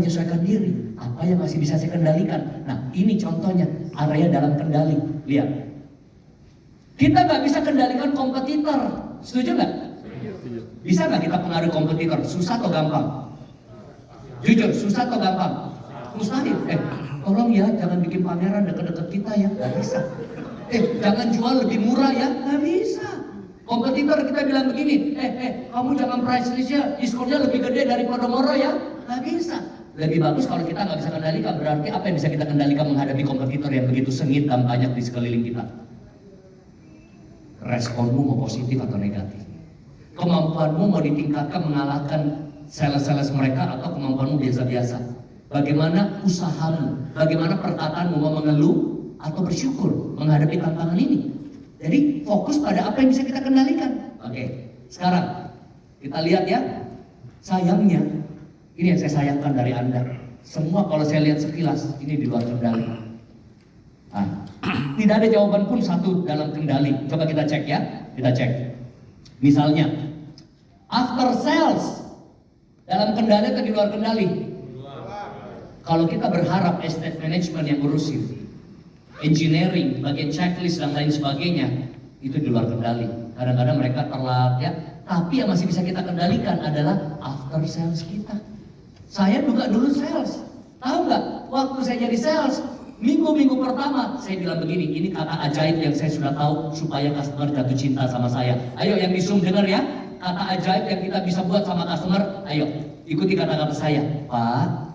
menyesuaikan diri. Apa yang masih bisa saya kendalikan? Nah, ini contohnya area dalam kendali. Lihat, kita nggak bisa kendalikan kompetitor. Setuju nggak? Bisa nggak kita pengaruhi kompetitor? Susah atau gampang? Jujur, susah atau gampang? Mustahil. Tolong ya, jangan bikin pameran deket-deket kita ya. Nggak bisa. Jangan jual lebih murah ya. Nggak bisa. Kompetitor kita bilang begini, kamu jangan price listnya, diskonnya lebih gede dari Podomoro ya. Nggak bisa. Lebih bagus kalau kita nggak bisa kendalikan. Berarti apa yang bisa kita kendalikan menghadapi kompetitor yang begitu sengit dan banyak di sekeliling kita? Responmu mau positif atau negatif? Kemampuanmu mau ditingkatkan mengalahkan sales-sales mereka atau kemampuanmu biasa-biasa? Bagaimana usahamu? Bagaimana perkataanmu, mau mengeluh atau bersyukur menghadapi tantangan ini? Jadi fokus pada apa yang bisa kita kendalikan. Oke, sekarang kita lihat ya. Sayangnya, ini yang saya sayangkan dari Anda. Semua kalau saya lihat sekilas, ini di luar kendali. Tidak ada jawaban pun satu dalam kendali. Coba kita cek ya. Kita cek. Misalnya, after sales dalam kendali atau di luar kendali? Kalau kita berharap estate management yang ngurusin, engineering, bagian checklist dan lain sebagainya, itu di luar kendali. Kadang-kadang mereka telat ya. Tapi yang masih bisa kita kendalikan adalah after sales kita. Saya juga dulu sales. Tahu nggak? Waktu saya jadi sales, minggu-minggu pertama saya bilang begini, ini kata ajaib yang saya sudah tahu supaya customer jatuh cinta sama saya. Ayo yang di Zoom dengar ya, kata ajaib yang kita bisa buat sama customer. Ayo ikuti kata-kata saya. Pak,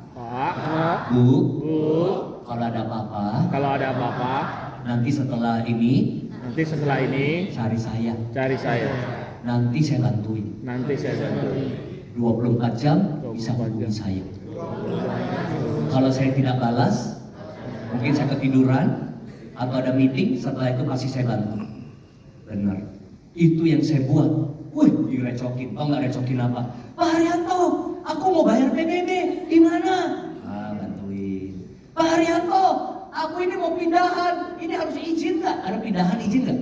Bu, kalau ada apa-apa, nanti setelah ini cari saya. Nanti saya bantuin. 24 jam bisa hubungi saya. Kalau saya tidak balas, mungkin saya ketiduran atau ada meeting, setelah itu pasti saya bantu. Benar. Itu yang saya buat. Direcokin. Tahu nggak recokin apa? Pak Haryanto, aku mau bayar PBB. Di mana? Bantuin. Pak Haryanto, aku ini mau pindahan. Ini harus izin nggak? Ada pindahan izin nggak?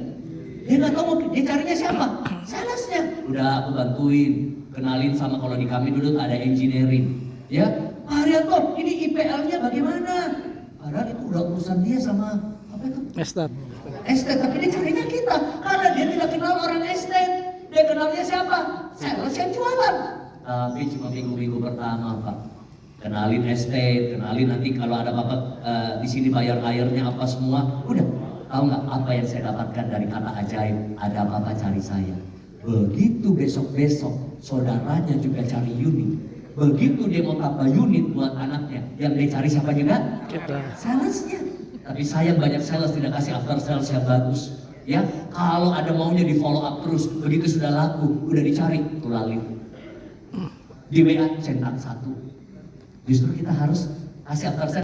Dia nggak tahu, dia carinya siapa? Salesnya. Udah aku bantuin. Kenalin sama, kalau di kami dulu ada engineering. Ya, Pak Haryanto, ini IPL-nya bagaimana? Padahal itu udah urusan dia sama apa itu? Estate, tapi dia carinya kita karena dia tidak kenal orang estate. Dia kenalnya siapa? Sales yang jualan. Tapi cuma minggu-minggu pertama, Pak. Kenalin estate, kenalin nanti kalau ada apa-apa di sini bayar airnya apa semua. Udah, tahu nggak apa yang saya dapatkan dari kata ajaib? Ada apa-apa cari saya. Begitu besok-besok saudaranya juga cari unit. Begitu dia mau tambah unit buat anaknya, yang dia cari siapa juga? Salesnya. Tapi sayang banyak sales tidak kasih after sales yang bagus. Ya, kalau ada maunya di follow up terus, begitu sudah laku, udah dicari, tulalin. Di WA centang 1. Justru kita harus kasih after sales.